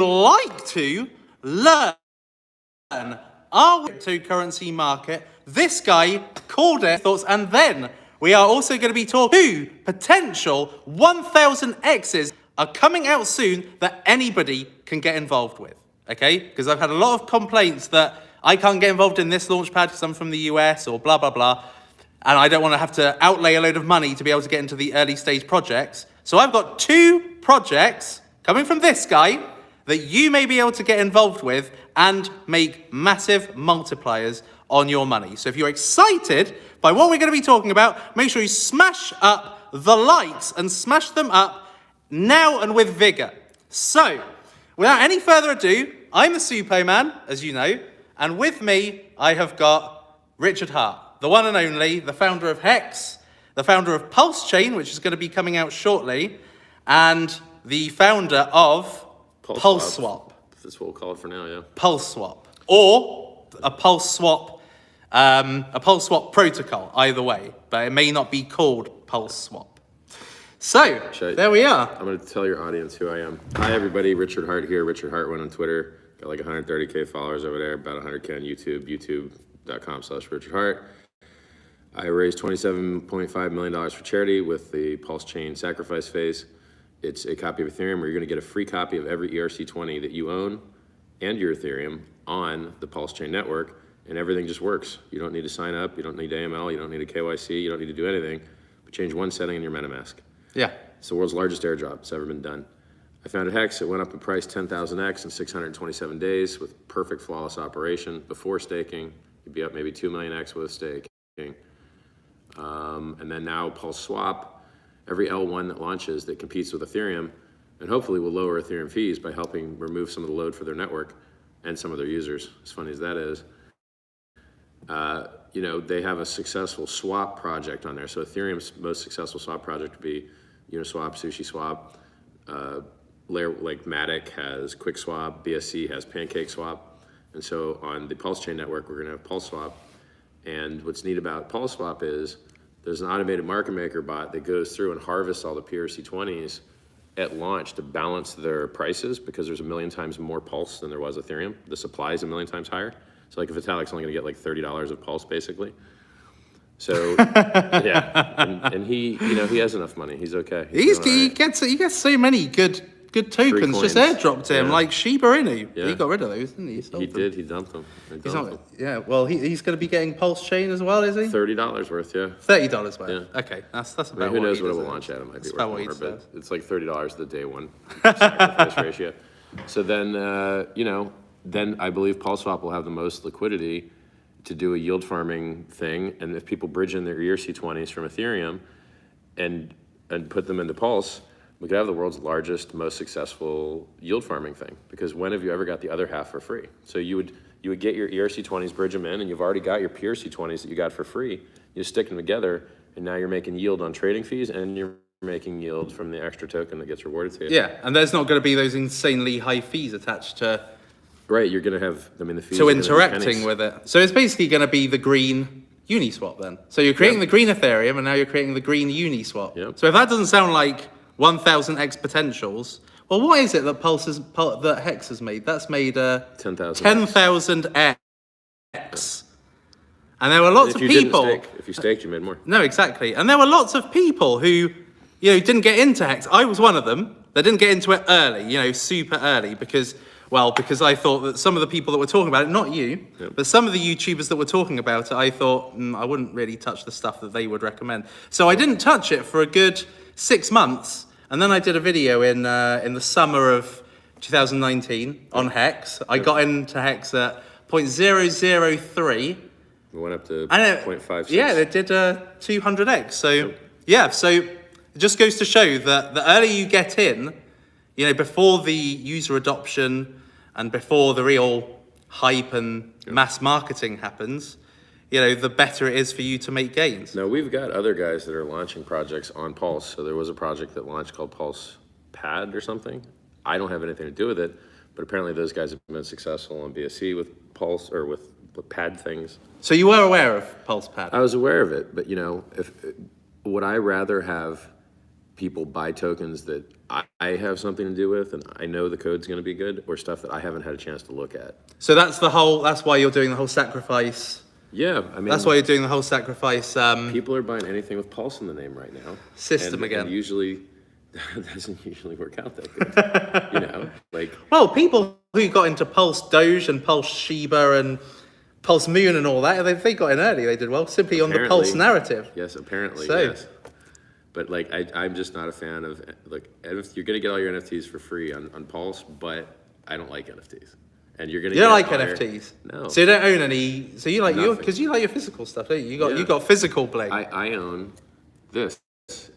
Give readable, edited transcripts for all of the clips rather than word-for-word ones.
like to learn our cryptocurrency market, this guy called it thoughts, and then we are also going to be talking to potential 1000Xs are coming out soon that anybody can get involved with, okay? Because I've had a lot of complaints that I can't get involved in this launchpad because I'm from the US or blah, blah, blah. And I don't want to have to outlay a load of money to be able to get into the early stage projects. So I've got 2 projects coming from this guy that you may be able to get involved with and make massive multipliers on your money. So if you're excited by what we're going to be talking about, make sure you smash up the likes and smash them up now and with vigor. So, without any further ado, I'm the Suppoman, as you know, and with me, I have got Richard Hart, the one and only, the founder of Hex, the founder of Pulse Chain, which is going to be coming out shortly, and the founder of Pulse Swap. That's what we'll call it for now, yeah. Pulse Swap. Or a Pulse Swap protocol, either way, but it may not be called Pulse Swap. So, there we are. I'm going to tell your audience who I am. Hi, everybody. Richard Hart here. Richard Hart went on Twitter. Got like 130K followers over there, about 100K on YouTube, youtube.com/Richard Hart. I raised $27.5 million for charity with the Pulse Chain sacrifice phase. It's a copy of Ethereum where you're going to get a free copy of every ERC20 that you own and your Ethereum on the Pulse Chain network, and everything just works. You don't need to sign up. You don't need AML. You don't need a KYC. You don't need to do anything but change one setting in your MetaMask. Yeah. It's the world's largest airdrop that's ever been done. I founded Hex. It went up in price 10,000x in 627 days with perfect flawless operation. Before staking, you'd be up maybe 2 millionx with staking. And then now Pulse Swap, every L1 that launches that competes with Ethereum, and hopefully will lower Ethereum fees by helping remove some of the load for their network and some of their users, as funny as that is. You know, they have a successful swap project on there. So Ethereum's most successful swap project would be Uniswap, SushiSwap. Like Matic has QuickSwap, BSC has PancakeSwap. And so on the Pulse Chain network, we're gonna have Pulse Swap. And what's neat about Pulse Swap is there's an automated market maker bot that goes through and harvests all the PRC20s at launch to balance their prices, because there's 1 million times more Pulse than there was Ethereum. The supply is 1 million times higher. So like if Vitalik's only gonna get like $30 of Pulse basically. So yeah, and he, you know, he has enough money. He's okay. He gets so many good tokens just airdropped to him, like Shiba Inu. Yeah. He got rid of those, didn't he? He did. He dumped them. Yeah. Well, he's going to be getting Pulse Chain as well, is he? $30 worth, yeah. $30 worth. Yeah. Okay, that's about. I mean, who knows what it will launch at? It might be worth more, but it's like $30 the day one sacrifice ratio. So then, you know, then I believe Pulse Swap will have the most liquidity to do a yield farming thing, and if people bridge in their ERC20s from Ethereum and put them into Pulse, we could have the world's largest, most successful yield farming thing. Because when have you ever got the other half for free? So you would get your ERC20s, bridge them in, and you've already got your PRC20s that you got for free. You stick them together, and now you're making yield on trading fees, and you're making yield from the extra token that gets rewarded to you. Yeah, and there's not going to be those insanely high fees attached to. Right, you're going to have, I mean, the fees. So interacting with it. So it's basically going to be the green Uniswap then. So you're creating the green Ethereum, and now you're creating the green Uniswap. Yep. So if that doesn't sound like 1000x potentials, well, what is it that Hex has made? That's made 10,000x. And there were lots of people. If you staked, you made more. No, exactly. And there were lots of people who, didn't get into Hex. I was one of them. They didn't get into it early, super early, because I thought that some of the people that were talking about it, not you, but some of the YouTubers that were talking about it, I thought I wouldn't really touch the stuff that they would recommend. So I didn't touch it for a good 6 months. And then I did a video in the summer of 2019 on Hex. I got into Hex at 0.003. We went up to 0.56. Yeah, they did 200x. So so it just goes to show that the earlier you get in, before the user adoption and before the real hype and mass marketing happens, the better it is for you to make gains. No, we've got other guys that are launching projects on Pulse. So there was a project that launched called Pulse Pad or something. I don't have anything to do with it, but apparently those guys have been successful on BSC with Pulse or with Pad things. So you were aware of Pulse Pad? I was aware of it, but would I rather have people buy tokens that I have something to do with and I know the code's going to be good, or stuff that I haven't had a chance to look at. So that's why you're doing the whole sacrifice. Yeah, I mean, That's why you're doing the whole sacrifice. People are buying anything with Pulse in the name right now. System again. And usually, that doesn't usually work out that good. You know, like. Well, people who got into Pulse Doge and Pulse Shiba and Pulse Moon and all that, they got in early. They did well simply on the Pulse narrative. Yes, apparently. So. Yes. But like, I'm just not a fan of like. You're gonna get all your NFTs for free on Pulse, but I don't like NFTs. And you're gonna. You don't like NFTs? No. So you don't own any. So you like Nothing. you like your physical stuff, don't you? You got physical bling. I own this.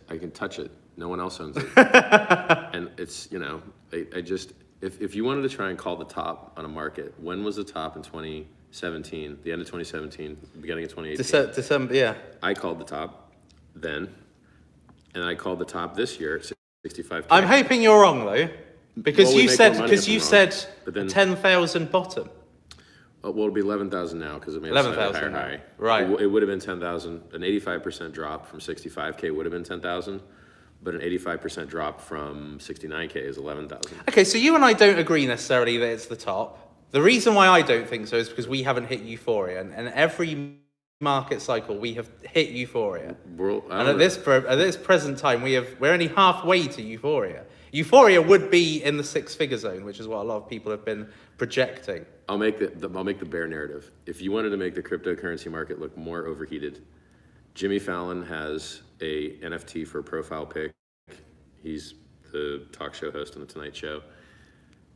I can touch it. No one else owns it. And it's, you know, I just, if you wanted to try and call the top on a market, when was the top in 2017? The end of 2017, beginning of 2018. December, yeah. I called the top then, and I called the top this year at 65K. I'm hoping you're wrong though, because Well, we you make said more money if I'm wrong, but then- 10,000 bottom. Well, it'll be 11,000 now because it made a 11,000 higher now. high. Right. It would have been 10,000. An 85% drop from 65K would have been 10,000, but an 85% drop from 69K is 11,000. Okay, so you and I don't agree necessarily that it's the top. The reason why I don't think so is because we haven't hit euphoria, and every market cycle we have hit euphoria. And at this present time, we're only halfway to euphoria. Euphoria would be in the six-figure zone, which is what a lot of people have been projecting. I'll make the bear narrative. If you wanted to make the cryptocurrency market look more overheated, Jimmy Fallon has a NFT for a profile pic. He's the talk show host on the Tonight Show.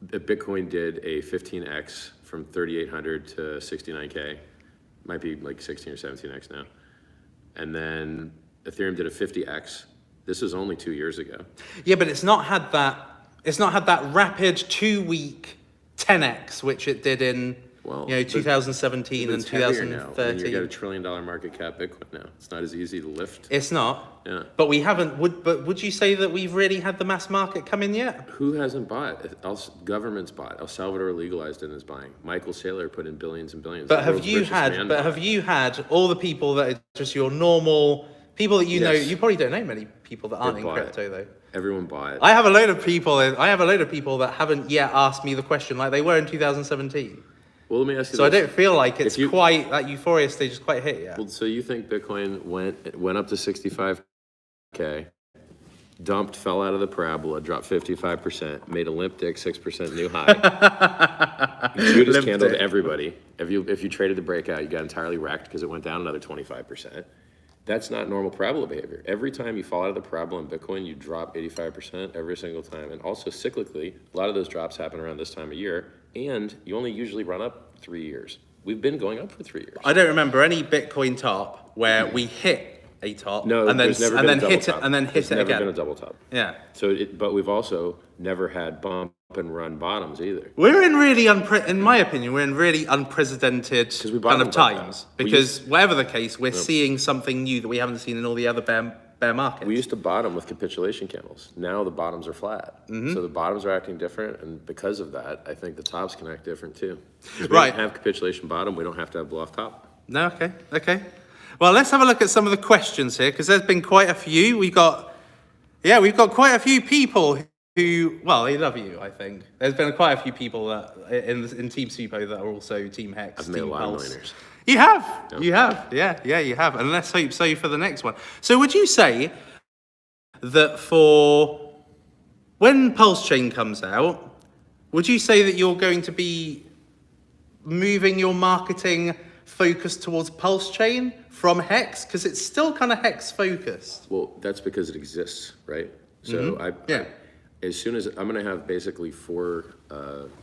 Bitcoin did a 15x from 3,800 to 69K. Might be like 16 or 17x now. And then Ethereum did a 50x. This was only 2 years ago. Yeah, but it's not had that rapid 2-week 10x, which it did in 2017 and 2013. You got a $1 trillion market cap Bitcoin now. It's not as easy to lift. It's not. Yeah. But we haven't. Would you say that we've really had the mass market come in yet? Who hasn't bought? Governments bought. El Salvador legalized and is buying. Michael Saylor put in billions and billions. But have you had all the people that are just your normal people that you know? You probably don't know many people that aren't in crypto though. Everyone bought. I have a load of people that haven't yet asked me the question like they were in 2017. Well, let me ask you. So I don't feel like it's quite that euphoria stage is quite hit yet. Well, so you think Bitcoin went up to 65K, dumped, fell out of the parabola, dropped 55%, made a limp dick 6% new high. Judas candled everybody. If you traded the breakout, you got entirely wrecked because it went down another 25%. That's not normal parabola behavior. Every time you fall out of the parabola in Bitcoin, you drop 85% every single time. And also cyclically, a lot of those drops happen around this time of year, and you only usually run up 3 years. We've been going up for 3 years. I don't remember any Bitcoin top where we hit a top and then hit it again. There's never been a double top. Yeah. But we've also never had bump and run bottoms either. We're in really in my opinion, we're in really unprecedented kind of times because whatever the case, we're seeing something new that we haven't seen in all the other bear markets. We used to bottom with capitulation candles. Now the bottoms are flat. So the bottoms are acting different, and because of that, I think the tops can act different too. We don't have capitulation bottom, we don't have to have blow off top. No, okay. Well, let's have a look at some of the questions here because there's been quite a few. We've got quite a few people who, well, they love you, I think. There's been quite a few people that in Team Suppo that are also Team Hex, I've made Team a lot of Pulse. millionaires. You have. You have. Yeah, you have. And let's hope so for the next one. So would you say that for when Pulse Chain comes out, would you say that you're going to be moving your marketing focus towards Pulse Chain from Hex? Because it's still kind of Hex focused. Well, that's because it exists, right? So as soon as I'm going to have basically 4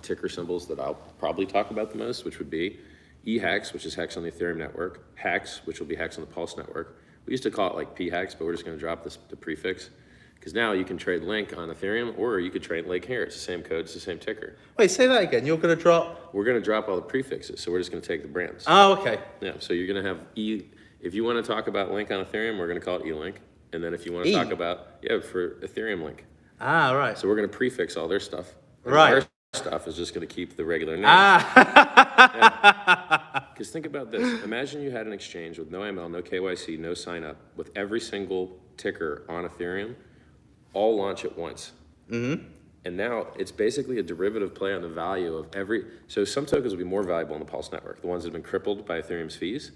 ticker symbols that I'll probably talk about the most, which would be eHex, which is Hex on the Ethereum network, Hex, which will be Hex on the Pulse network. We used to call it like PHEX, but we're just going to drop the prefix because now you can trade Link on Ethereum or you could trade Link here. It's the same code, it's the same ticker. Wait, say that again. You're going to drop? We're going to drop all the prefixes, so we're just going to take the brands. Oh, okay. Yeah, so you're going to have if you want to talk about Link on Ethereum, we're going to call it eLink. And then if you want to talk about, for Ethereum Link. Ah, right. So we're going to prefix all their stuff. And right. Our stuff is just going to keep the regular name. Because think about this. Imagine you had an exchange with no ML, no KYC, no sign up, with every single ticker on Ethereum. all launch at once. And now it's basically a derivative play on the value of so some tokens will be more valuable on the Pulse network, the ones that have been crippled by Ethereum's fees.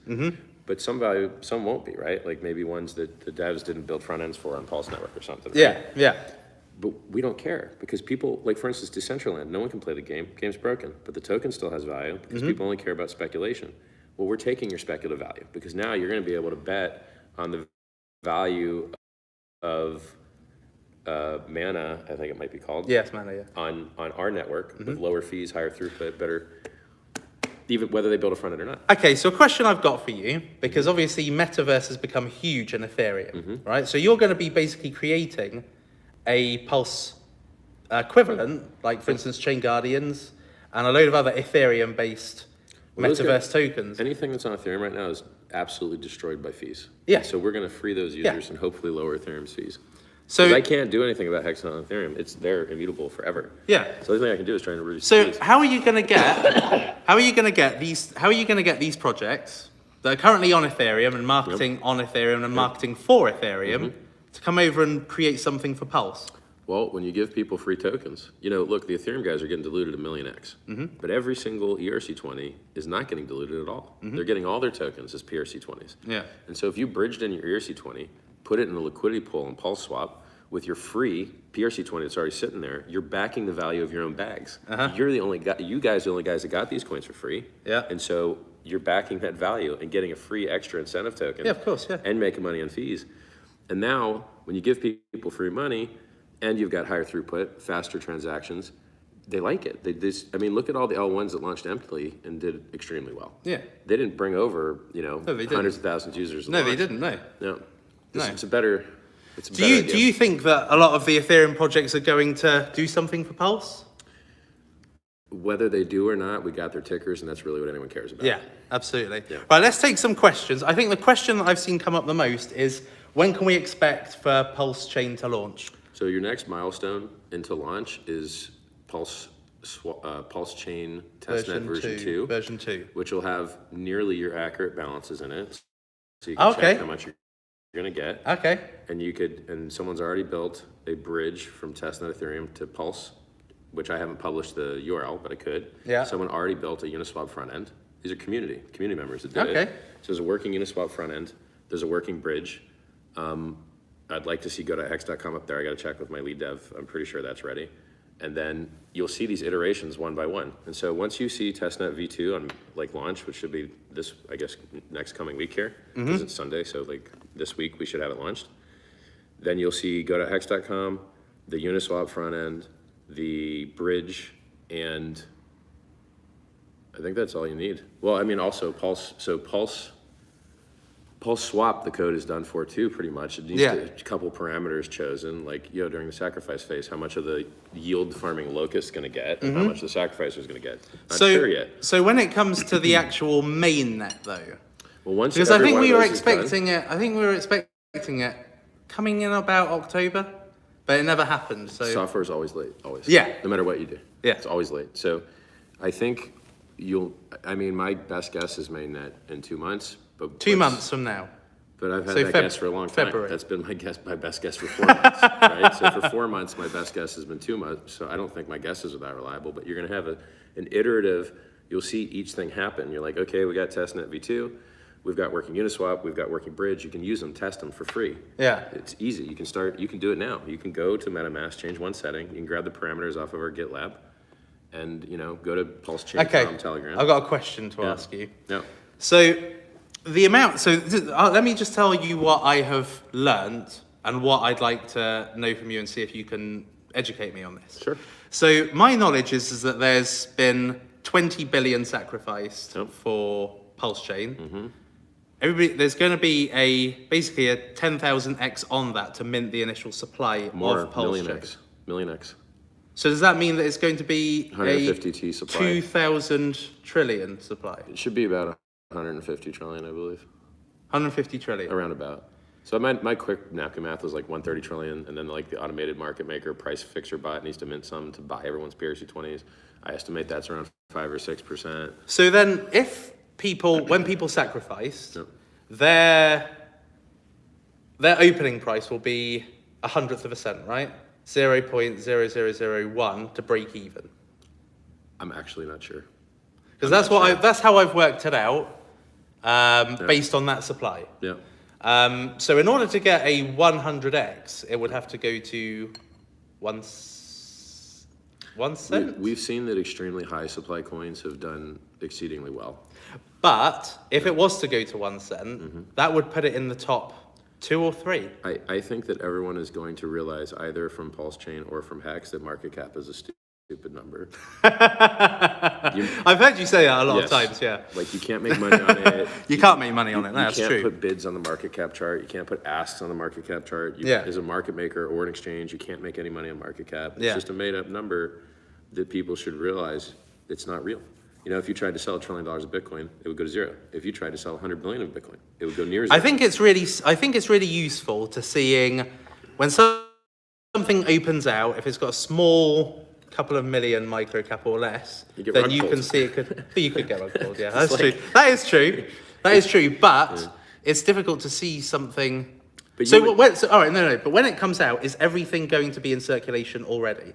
But some won't be, right? Like maybe ones that the devs didn't build front ends for on Pulse network or something. Right? Yeah. But we don't care because people, like for instance, Decentraland, no one can play the game. Game's broken, but the token still has value because people only care about speculation. Well, we're taking your speculative value because now you're going to be able to bet on the value of Mana, I think it might be called. Yes, Mana, yeah. On our network with lower fees, higher throughput, better, even whether they build a front end or not. Okay, so a question I've got for you, because obviously metaverse has become huge in Ethereum, right? So you're going to be basically creating a Pulse equivalent, like for instance, Chain Guardians, and a load of other Ethereum-based metaverse tokens. Anything that's on Ethereum right now is absolutely destroyed by fees. Yeah. So we're going to free those users and hopefully lower Ethereum's fees. So I can't do anything about Hex on Ethereum. It's there, immutable forever. Yeah. So the only thing I can do is try and reduce So fees. how are you going to get these projects that are currently on Ethereum and marketing on Ethereum and marketing for Ethereum to come over and create something for Pulse? Well, when you give people free tokens, look, the Ethereum guys are getting diluted 1 million X. But every single ERC20 is not getting diluted at all. They're getting all their tokens as PRC20s. Yeah. And so if you bridged in your ERC20, put it in a liquidity pool and Pulse Swap with your free PRC20 that's already sitting there, you're backing the value of your own bags. You're the only guy, you guys are the only guys that got these coins for free. Yeah. And so you're backing that value and getting a free extra incentive token. Yeah, of course, yeah. And making money on fees. And now when you give people free money and you've got higher throughput, faster transactions, they like it. Look at all the L1s that launched emptily and did extremely well. Yeah. They didn't bring over, hundreds of thousands of users. No, they didn't, no. No. No. It's a better Do you think that a lot of the Ethereum projects are going to do something for Pulse? Whether they do or not, we got their tickers, and that's really what anyone cares about. Yeah, absolutely. Yeah. Right, let's take some questions. I think the question that I've seen come up the most is, when can we expect for Pulse Chain to launch? So your next milestone into launch is Pulse Chain Testnet version 2. Version 2. Which will have nearly your accurate balances in it. So you can check how much you're going to get. Okay. And someone's already built a bridge from Testnet Ethereum to Pulse, which I haven't published the URL, but I could. Yeah. Someone already built a Uniswap front end. These are community members that did it. Okay. So there's a working Uniswap front end. There's a working bridge. I'd like to see go.hex.com up there. I got to check with my lead dev. I'm pretty sure that's ready. And then you'll see these iterations one by one. And so once you see testnet v2 on launch, which should be this, I guess, next coming week here, because it's Sunday, so this week we should have it launched. Then you'll see go.hex.com, the Uniswap front end, the bridge, and I think that's all you need. Well, also Pulse. So Pulse Swap, the code is done for too, pretty much. It needs a couple parameters chosen, during the sacrifice phase, how much of the yield farming locust going to get, and how much the sacrificer is going to get. Not sure yet. So when it comes to the actual mainnet, though, well, because I think we were expecting it coming in about October, but it never happened. So software is always late, always. Yeah. No matter what you do. Yeah. It's always late. So I think my best guess is mainnet in 2 months. But 2 months from now. But I've had that guess for a long time. February. That's been my best guess for 4 months, right? So for 4 months, my best guess has been 2 months. So I don't think my guesses are that reliable, but you're going to have an iterative, you'll see each thing happen. You're like, okay, we got testnet v2, we've got working Uniswap, we've got working bridge. You can use them, test them for free. Yeah. It's easy. You can do it now. You can go to MetaMask, change one setting, you can grab the parameters off of our GitLab, and go to Pulse Chain Telegram. I've got a question to ask you. Yeah. So let me just tell you what I have learned and what I'd like to know from you and see if you can educate me on this. Sure. So my knowledge is that there's been 20 billion sacrificed for Pulse Chain. There's going to be basically a 10,000x on that to mint the initial supply of Pulse Chain. Million X. So does that mean that it's going to be 150 T supply? 2,000 trillion supply? It should be about 150 trillion, I believe. 150 trillion. Around about. So my quick napkin math was 130 trillion, and then the automated market maker price fixer bot needs to mint some to buy everyone's PRC20s. I estimate that's around 5 or 6%. So then, when people sacrificed, their opening price will be 0.01%, right? 0.0001 to break even. I'm actually not sure. Because that's how I've worked it out, based on that supply. Yeah. So in order to get a 100x, it would have to go to 1 cent. We've seen that extremely high supply coins have done exceedingly well. But if it was to go to 1 cent, that would put it in the top 2 or 3. I think that everyone is going to realize either from Pulse Chain or from Hex that market cap is a stupid number. I've heard you say that a lot of times, yeah. Like, you can't make money on it. You can't make money on it, that's true. You can't put bids on the market cap chart. You can't put asks on the market cap chart. As a market maker or an exchange, you can't make any money on market cap. It's just a made-up number that people should realize it's not real. You know, if you tried to sell $1 trillion of Bitcoin, it would go to zero. If you tried to sell 100 billion of Bitcoin, it would go near zero. I think it's really useful to seeing when something opens out, if it's got a small couple of million micro cap or less, then you can see it could. You could get rug pulled. Yeah, that's true. That is true. That is true. But it's difficult to see something. All right, no. But when it comes out, is everything going to be in circulation already?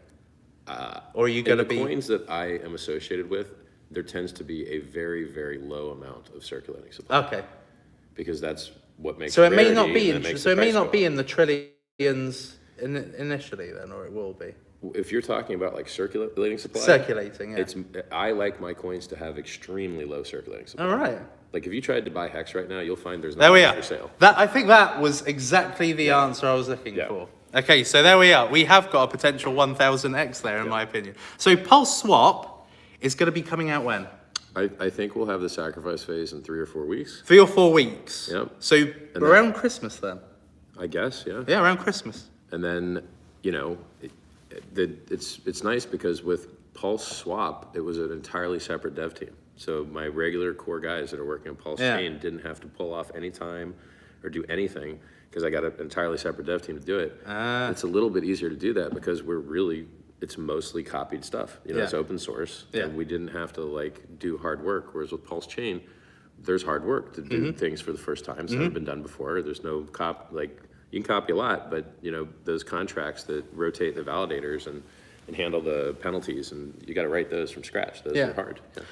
Or are you going to be? The coins that I am associated with, there tends to be a very, very low amount of circulating supply. Okay. Because that's what makes. So it may not be in. So it may not be in the trillions initially, then, or it will be. If you're talking about like circulating supply, yeah. I like my coins to have extremely low circulating supply. All right. Like, if you tried to buy Hex right now, you'll find there's there we nothing are. for sale. I think that was exactly the answer I was looking for. Okay, so there we are. We have got a potential 1000x there, in my opinion. So Pulse Swap is going to be coming out when? I think we'll have the sacrifice phase in 3 or 4 weeks. 3 or 4 weeks. Yep. So around Christmas then. I guess, yeah. Yeah, around Christmas. And then, you know, it's nice because with Pulse Swap, it was an entirely separate dev team. So my regular core guys that are working on Pulse Chain didn't have to pull off any time or do anything because I got an entirely separate dev team to do it. It's a little bit easier to do that because it's mostly copied stuff. You know, it's open source, and we didn't have to like do hard work. Whereas with Pulse Chain, there's hard work to do things for the first time that haven't been done before. There's no you can copy a lot, but you know those contracts that rotate the validators and handle the penalties, and you got to write those from scratch. Those are hard. Yeah.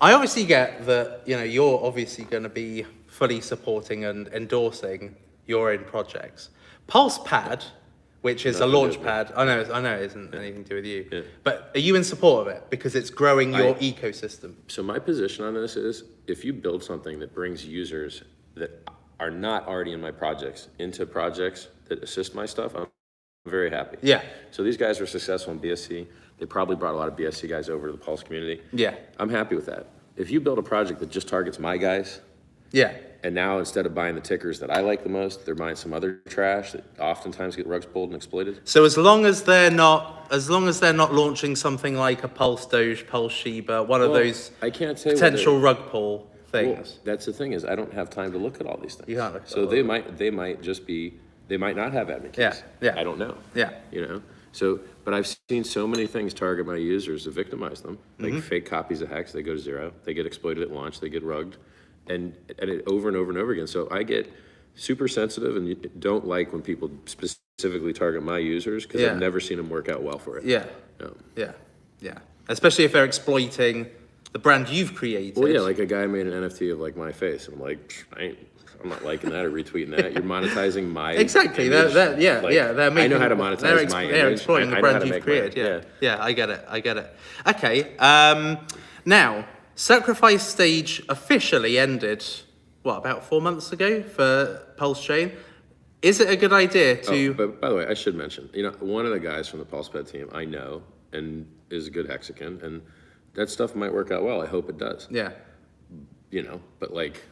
I obviously get that, you know, you're obviously going to be fully supporting and endorsing your own projects. PulsePad, which is a launch pad, I know it isn't anything to do with you, but are you in support of it because it's growing your ecosystem? So my position on this is, if you build something that brings users that are not already in my projects into projects that assist my stuff, I'm very happy. Yeah. So these guys were successful in BSC. They probably brought a lot of BSC guys over to the Pulse community. Yeah. I'm happy with that. If you build a project that just targets my guys, and now instead of buying the tickers that I like the most, they're buying some other trash that oftentimes get rugs pulled and exploited. So as long as they're not launching something like a Pulse Doge, Pulse Shiba, one of those I can't say potential rug pull things. Well, that's the thing is I don't have time to look at all these things. You can't look at so they might just be, they might not have admin keys. Yeah. I don't know. Yeah. You know. So, but I've seen so many things target my users to victimize them, like fake copies of Hex. They go to zero. They get exploited at launch. They get rugged, and it over and over and over again. So I get super sensitive and don't like when people specifically target my users because I've never seen them work out well for it. Yeah. Especially if they're exploiting the brand you've created. Well, yeah, like a guy made an NFT of like my face, and I'm like, I'm not liking that or retweeting that. You're monetizing my exactly. Image. They're making, I know how to monetize my image. They're exploiting the brand you've created. Yeah, I get it. Okay. Now, sacrifice stage officially ended. What, about 4 months ago for Pulse Chain? Is it a good idea to? But by the way, I should mention, you know, one of the guys from the PulsePad team I know and is a good Hexican, and that stuff might work out well. I hope it does. Yeah. You know, but like,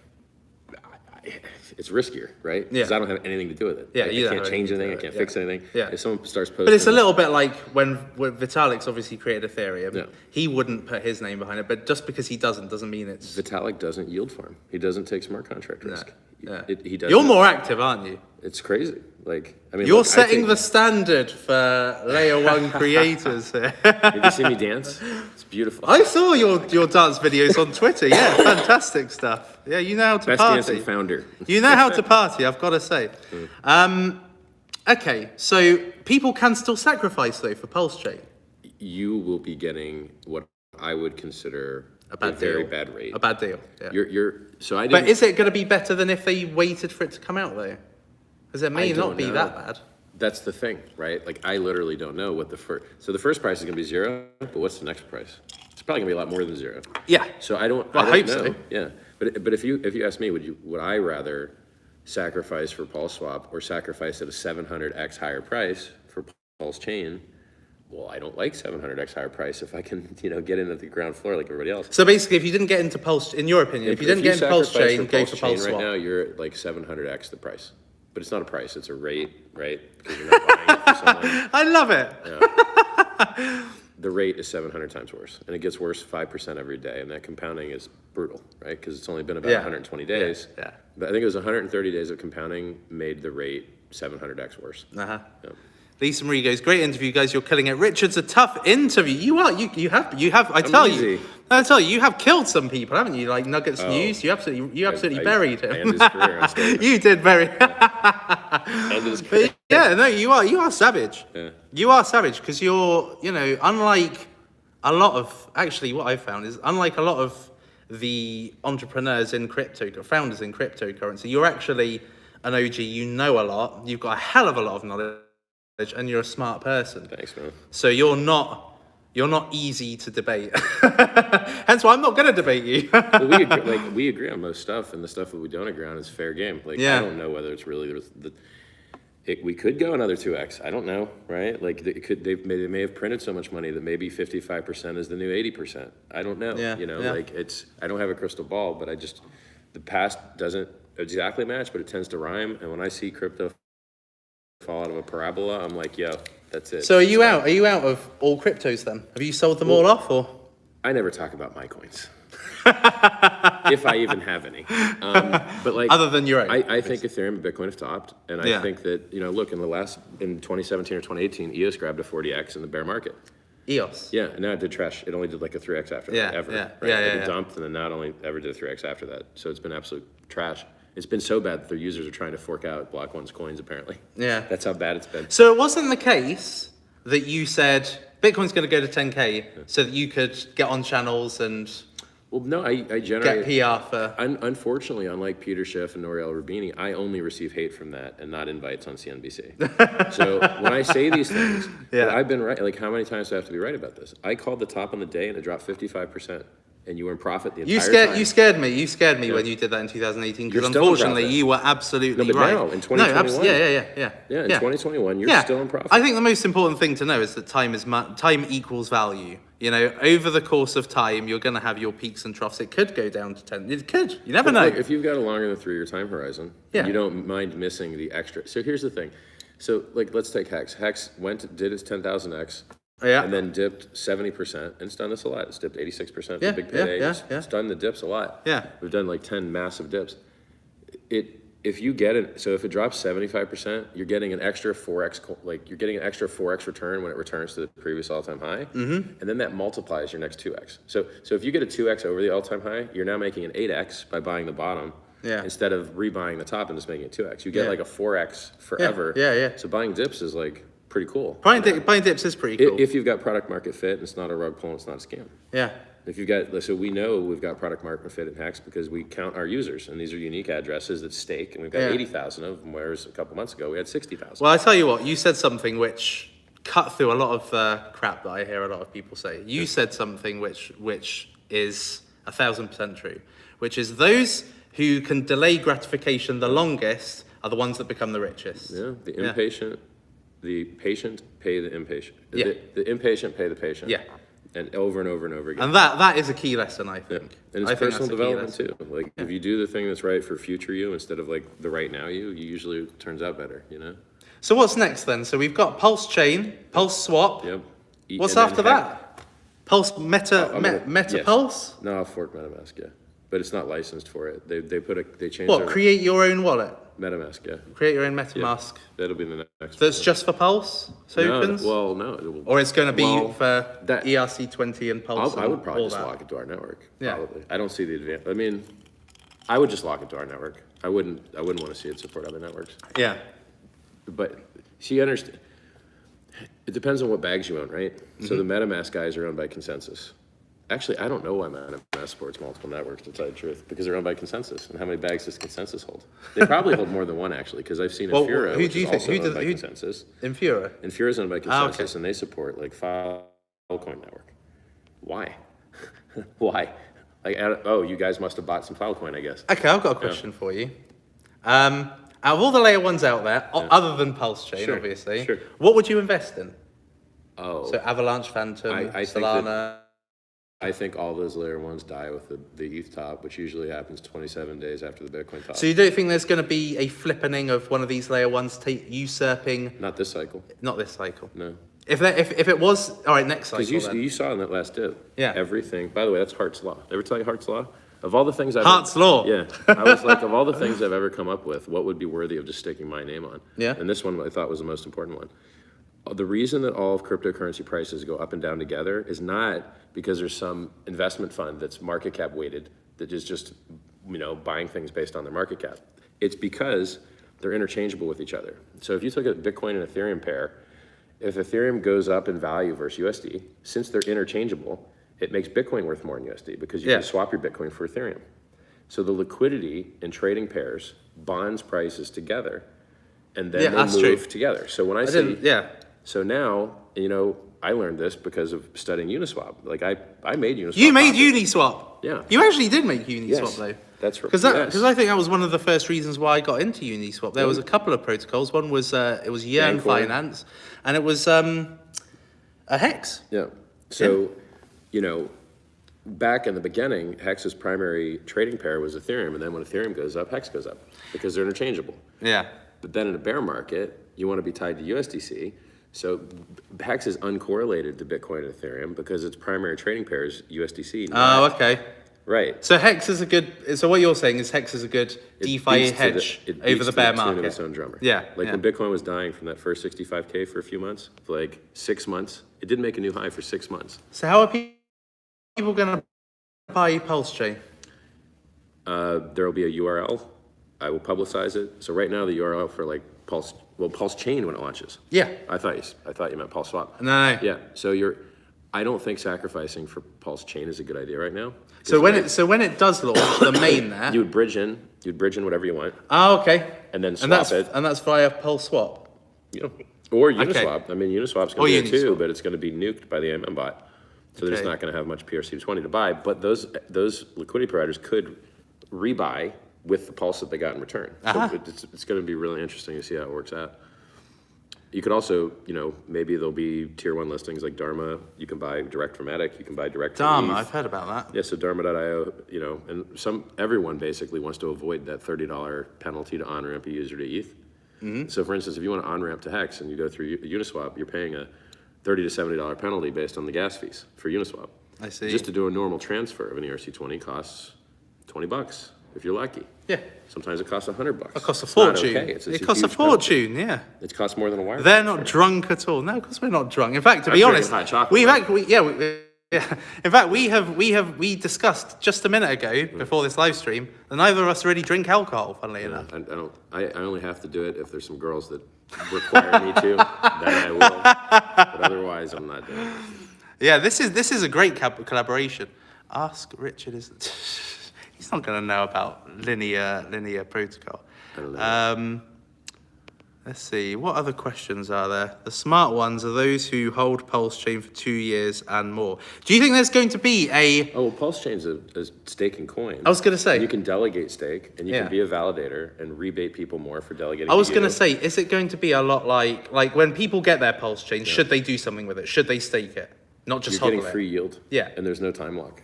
it's riskier, right? Yeah. Because I don't have anything to do with it. Yeah, I can't change anything. I can't fix anything. Yeah. If someone starts posting, but it's a little bit like when Vitalik's obviously created Ethereum. He wouldn't put his name behind it, but just because he doesn't mean it's. Vitalik doesn't yield farm. He doesn't take smart contract risk. He does. You're more active, aren't you? It's crazy. Like, I mean, you're setting the standard for layer one creators here. Have you seen me dance? It's beautiful. I saw your dance videos on Twitter. Yeah, fantastic stuff. Yeah, you know how to Best party. dancing founder. You know how to party, I've got to say. Okay, so people can still sacrifice though for pulse chain. You will be getting what I would consider a very bad rate. A bad deal. Yeah. So I didn't. But is it going to be better than if they waited for it to come out though? Because it may not be that bad. That's the thing, right? Like I literally don't know what the first. So the first price is going to be 0, but what's the next price? It's probably going to be a lot more than 0. Yeah. So I don't. Well, I hope don't know. so. Yeah, but if you ask me, would I rather sacrifice for pulse swap or sacrifice at a 700x higher price for pulse chain? Well, I don't like 700x higher price if I can, get in at the ground floor like everybody else. So basically, if you didn't get into pulse, in your opinion, if you didn't get into pulse chain, go for pulse swap. Right now, you're at like 700x the price. But it's not a price, it's a rate, right? Because you're not buying it for someone. I love it. Yeah. The rate is 700 times worse, and it gets worse 5% every day, and that compounding is brutal, right? Because it's only been about 120 days. Yeah. But I think it was 130 days of compounding made the rate 700x worse. Uh-huh. Yeah. Lisa Marie goes, great interview, guys. You're killing it. Richard's a tough interview. You are. You have. I tell you, you have killed some people, haven't you? Like Nuggets News. You absolutely buried him. I ended his career on stage. You did bury. Ended his career. Yeah, no, you are savage. Yeah. You are savage because you're, unlike a lot of, actually what I've found is unlike a lot of the entrepreneurs in founders in cryptocurrency, you're actually an OG. You know a lot. You've got a hell of a lot of knowledge. And you're a smart person. Thanks, man. So you're not easy to debate. Hence why I'm not going to debate you. Well, we agree on most stuff, and the stuff that we don't agree on is fair game. I don't know whether it's really we could go another 2x. I don't know, right? Like they may have printed so much money that maybe 55% is the new 80%. I don't know. Yeah, I don't have a crystal ball, but the past doesn't exactly match, but it tends to rhyme. And when I see crypto fall out of a parabola, I'm like, yo, that's it. So are you out of all cryptos then? Have you sold them all off, or? I never talk about my coins. If I even have any. But other than your own. I think Ethereum and Bitcoin have topped, and I think that, look, in 2017 or 2018, EOS grabbed a 40x in the bear market. EOS? Yeah, and now it did trash. It only did like a 3x after that, ever. It dumped, and then now it only ever did a 3x after that. So it's been absolute trash. It's been so bad that their users are trying to fork out Block One's coins, apparently. Yeah. That's how bad it's been. So it wasn't the case that you said Bitcoin's going to go to 10K so that you could get on channels and Well, no, I generate... get PR for... Unfortunately, unlike Peter Schiff and Nouriel Roubini, I only receive hate from that and not invites on CNBC. So when I say these things, I've been right. Like, how many times do I have to be right about this? I called the top on the day and it dropped 55%. And you were in profit the entire time. You scared me when you did that in 2018 because unfortunately you were absolutely right. Now, in 2021. In 2021, you're still in profit. I think the most important thing to know is that time equals value. Over the course of time, you're going to have your peaks and troughs. It could go down to 10. It could. You never know. If you've got a longer than 3-year time horizon, you don't mind missing the extra. So here's the thing. So let's take Hex. Hex did its 10,000x. And then dipped 70%, and it's done this a lot. It's dipped 86% for big payday. It's done the dips a lot. Yeah. We've done like 10 massive dips. If you get it, so if it drops 75%, you're getting an extra 4x, you're getting an extra 4x return when it returns to the previous all-time high. Mm-hmm. And then that multiplies your next 2x. So if you get a 2x over the all-time high, you're now making an 8x by buying the bottom. Yeah. Instead of rebuying the top and just making it 2x. You get like a 4x forever. Yeah. So buying dips is like pretty cool. Buying dips is pretty cool. If you've got product market fit and it's not a rug pull, it's not a scam. Yeah. If you've got, so we know we've got product market fit in Hex because we count our users, and these are unique addresses that stake, and we've got 80,000 of them, whereas a couple months ago we had 60,000. Well, I tell you what, you said something which cut through a lot of crap that I hear a lot of people say. You said something which is 1,000% true, which is those who can delay gratification the longest are the ones that become the richest. Yeah, the impatient. The patient pay the impatient. Yeah. The impatient pay the patient. Yeah. And over and over and over again. And that is a key lesson, I think. Yeah. And it's personal development too. Like if you do the thing that's right for future you instead of like the right now you usually turns out better, So what's next then? So we've got Pulse Chain, Pulse Swap. Yep. What's after that? Pulse Meta Pulse? No, I'll fork MetaMask, but it's not licensed for it. They changed. What? Create your own wallet. MetaMask, yeah. Create your own MetaMask. Yeah, that'll be the next. That's just for Pulse tokens? No. Or it's going to be for ERC20 and Pulse. I would probably just lock it to our network. Probably. I don't see the advantage. I mean, I would just lock it to our network. I wouldn't want to see it support other networks. Yeah. But See, you understand. It depends on what bags you own, right? So the MetaMask guys are owned by Consensus. Actually, I don't know why MetaMask supports multiple networks, to tell you the truth, because they're owned by Consensus. And how many bags does Consensus hold? They probably hold more than one, actually, because I've seen Infura, which is also owned by Consensus. Infura? Infura's owned by Consensus, and they support like Filecoin network. Why? Why? Like, oh, you guys must have bought some Filecoin, I guess. Okay, I've got a question for you. Out of all the layer ones out there, other than Pulse Chain, obviously, what would you invest in? Oh. So Avalanche, Phantom, Solana. I think all those layer ones die with the ETH top, which usually happens 27 days after the Bitcoin top. So you don't think there's going to be a flippening of one of these layer ones usurping? Not this cycle. Not this cycle. No. If it was, all right, next cycle. Because you saw in that last dip. Yeah. Everything. By the way, that's Hart's Law. Ever tell you Hart's Law? Of all the things Hart's Law. Yeah. I was like, of all the things I've ever come up with, what would be worthy of just sticking my name on? Yeah. And this one I thought was the most important one. The reason that all of cryptocurrency prices go up and down together is not because there's some investment fund that's market cap weighted that is just, buying things based on their market cap. It's because they're interchangeable with each other. So if you look at Bitcoin and Ethereum pair, if Ethereum goes up in value versus USD, since they're interchangeable, it makes Bitcoin worth more than USD because you can swap your Bitcoin for Ethereum. So the liquidity in trading pairs bonds prices together, and then they move together. So when I say, so now, I learned this because of studying Uniswap. Like I made Uniswap. You made Uniswap. Yeah. You actually did make Uniswap though. That's right. Because I think that was one of the first reasons why I got into Uniswap. There was a couple of protocols. One was it was Yearn Finance, and it was a Hex. Yeah. So, back in the beginning, Hex's primary trading pair was Ethereum, and then when Ethereum goes up, Hex goes up because they're interchangeable. Yeah. But then in a bear market, you want to be tied to USDC. So Hex is uncorrelated to Bitcoin and Ethereum because its primary trading pair is USDC. Oh, okay. Right. So Hex is a good. So what you're saying is Hex is a good DeFi hedge over the bear market. Of its own drummer. Yeah. Like when Bitcoin was dying from that first 65K for a few months, for like 6 months, it didn't make a new high for 6 months. So how are people going to buy Pulse Chain? There will be a URL. I will publicize it. So right now the URL for like Pulse Chain when it launches. Yeah. I thought you meant Pulse Swap. No. Yeah. So I don't think sacrificing for Pulse Chain is a good idea right now. So when it does launch, the mainnet, you'd bridge in whatever you want. Oh, okay. And then swap it. And that's via Pulse Swap. Or Uniswap. Okay. I mean, Uniswap's going to do it too, but it's going to be nuked by the AMM bot. So they're just not going to have much PRC20 to buy. But those liquidity providers could rebuy with the Pulse that they got in return. So it's going to be really interesting to see how it works out. You could also, maybe there'll be tier 1 listings like Dharma. You can buy direct from Matic. You can buy direct from Dharma, ETH. I've heard about that. Yeah, so Dharma.io, and everyone basically wants to avoid that $30 penalty to on-ramp a user to ETH. Mm-hmm. So for instance, if you want to on-ramp to Hex and you go through Uniswap, you're paying a $30 to $70 penalty based on the gas fees for Uniswap. I see. Just to do a normal transfer of an ERC20 costs $20 if you're lucky. Yeah. Sometimes it costs $100. It costs a fortune. Okay. It costs a fortune, yeah. It costs more than a wire. They're not drunk at all. No, of course we're not drunk. In fact, to be honest, we discussed just a minute ago before this live stream that neither of us really drink alcohol. Funnily enough, I only have to do it if there's some girls that require me to. Then I will. But otherwise, I'm not doing it. Yeah, this is a great collaboration. Ask Richard he's not going to know about linear protocol. I don't know. Let's see, what other questions are there? The smart ones are those who hold Pulse Chain for 2 years and more. Do you think there's going to be a... Oh, well, Pulse Chain's a staking coin. I was going to say. You can delegate stake, and you can be a validator and rebate people more for delegating. I was going to say, is it going to be a lot like when people get their Pulse Chain, should they do something with it? Should they stake it? Not just You're getting free yield. Yeah. And there's no time lock.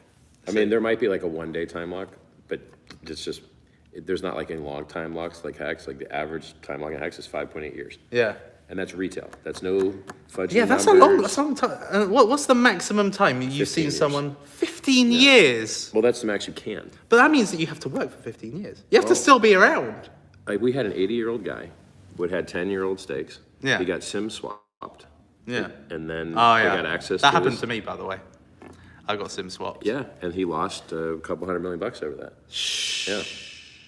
I mean, there might be like a 1-day time lock, but it's just... There's not like any long time locks like Hex. Like the average time lock in Hex is 5.8 years. Yeah. And that's retail. That's no fudging. Yeah, that's numbers. a long time. And what's the maximum time you've seen years. someone? 15 years. Well, that's the max you can. But that means that you have to work for 15 years. You have to still be around. Like we had an 80-year-old guy who had 10-year-old stakes. Yeah. He got SIM swapped. Yeah. And then got access. That happened to me, by the way. I got SIM swapped. Yeah, and he lost a couple $100 million over that. Shh. Yeah.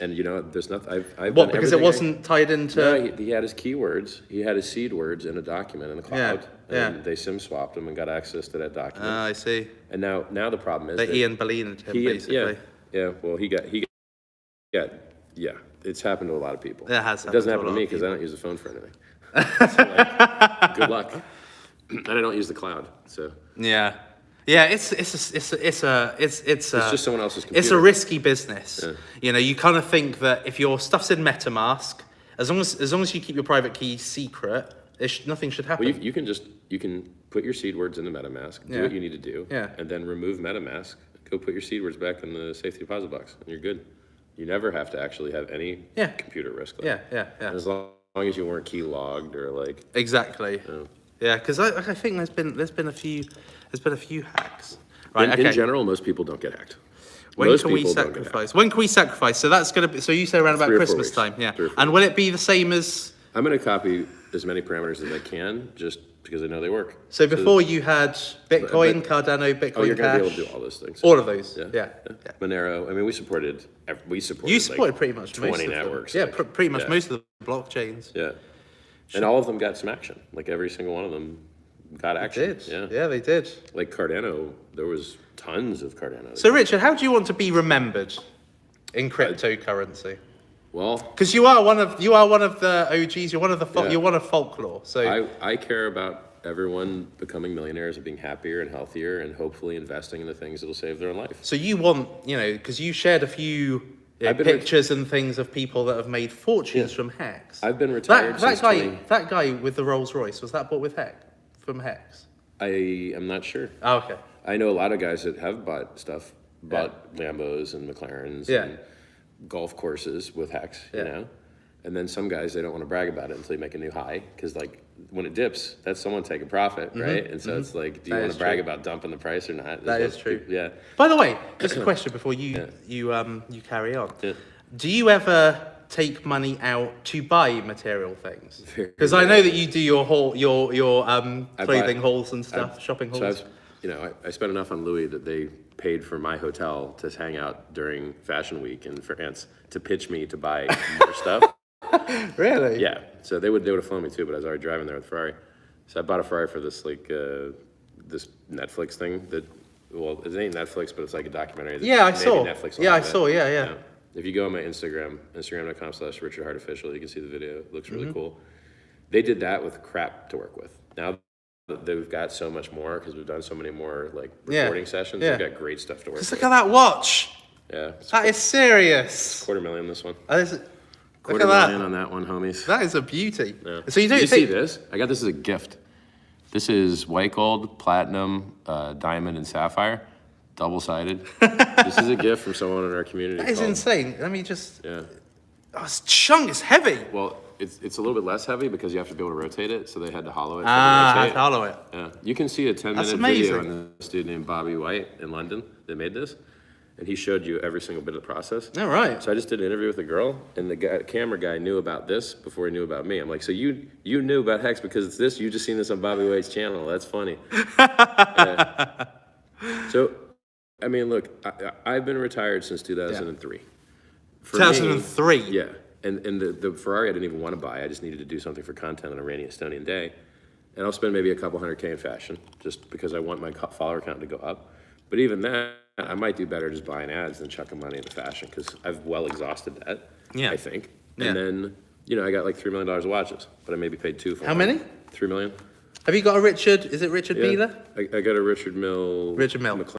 And you know, there's nothing. I've What, done because it everything wasn't tied into... No, he had his keywords. He had his seed words in a document in the cloud. Yeah, And they SIM swapped them and got access to that document. I see. And now the problem is They that Ian Boleyn him, basically. yeah. Well, he got. Yeah. It's happened to a lot of people. It has It doesn't happen to me because I don't use the phone for anything. So, like, good luck. And I don't use the cloud, so. Yeah. Yeah, it's just someone else's computer. It's a risky business. Yeah. You know, you kind of think that if your stuff's in MetaMask, as long as you keep your private key secret, nothing should happen. Well, you can put your seed words in the MetaMask, do what you need to do, and then remove MetaMask. Go put your seed words back in the safety deposit box, and you're good. You never have to actually have any computer risk. Yeah. As long as you weren't key logged or like. Exactly. Yeah, because I think there's been a few hacks. Right. In general, most people don't get hacked. When can we sacrifice? So that's gonna be. So you say around about 3 or 4 Christmas weeks. time, yeah. 3 or 4 And will it be the same as? I'm going to copy as many parameters as I can, just because I know they work. So before you had Bitcoin, Cardano, Bitcoin You're Cash. going to be able to do all those things. All of those. Yeah. Monero. I mean, we supported. You supported like pretty much 20 most of networks. them. Yeah, like, pretty much most of the blockchains. Yeah. And all of them got some action. Like every single one of them got action. Yeah, they did. Like Cardano, there was tons of Cardano. So Richard, how do you want to be remembered in cryptocurrency? Well, because you are one of the OGs. You're one of the you're one of folklore. So I care about everyone becoming millionaires and being happier and healthier and hopefully investing in the things that'll save their own life. So you want, because you shared a few pictures and things of people that have made fortunes from Hex. I've been retired that guy with the Rolls Royce, was that bought with from Hex? I am not sure. Oh, okay. I know a lot of guys that have bought Lambos and McLarens and golf courses with Hex, you know? And then some guys, they don't want to brag about it until you make a new high. Because, like, when it dips, that's someone taking profit, right? And so it's like, do you want to brag about dumping the price or not? That is true. Yeah. By the way, just a question before you carry on. Yeah. Do you ever take money out to buy material things? Because I know that you do your clothing hauls and stuff, shopping hauls. So I spent enough on Louis that they paid for my hotel to hang out during Fashion Week in France to pitch me to buy more stuff. Really? Yeah. So they would have flown me too, but I was already driving there with Ferrari. So I bought a Ferrari for this this Netflix thing that, well, it ain't Netflix, but it's like a documentary. I saw. Netflix Yeah. If you go on my Instagram.com/RichardHartOfficial, you can see the video. It looks really cool. They did that with crap to work with. Now they've got so much more because we've done so many more like recording sessions. They've got great stuff to work with. Just look at that watch. Yeah. That is serious. $250,000 this one. Look at that. $250,000 on that one, homies. That is a beauty. Yeah. So you see this? I got this as a gift. This is white gold, platinum, diamond, and sapphire, double-sided. This is a gift from someone in our community. That is insane. Let me just. Yeah. Oh, it's chunk. It's heavy. Well, it's a little bit less heavy because you have to be able to rotate it, so they had to hollow it. I had to hollow it. Yeah. You can see a 10-minute video on this dude named Bobby White in London that made this. And he showed you every single bit of the process. All right. So I just did an interview with a girl, and the camera guy knew about this before he knew about me. I'm like, so you knew about Hex because it's this? You just seen this on Bobby White's channel. That's funny. So, I mean, look, I've been retired since 2003. 2003? Yeah. And the Ferrari I didn't even want to buy. I just needed to do something for content on a rainy Estonian day. And I'll spend maybe a couple $100K in fashion just because I want my follower count to go up. But even that, I might do better just buying ads than chucking money into fashion because I've well exhausted that, I think. And then, I got like $3 million of watches, but I maybe paid $2 for How many? $3 million. Have you got a Richard? Is it Richard Beeler? I got a Richard Mill. Richard Mill.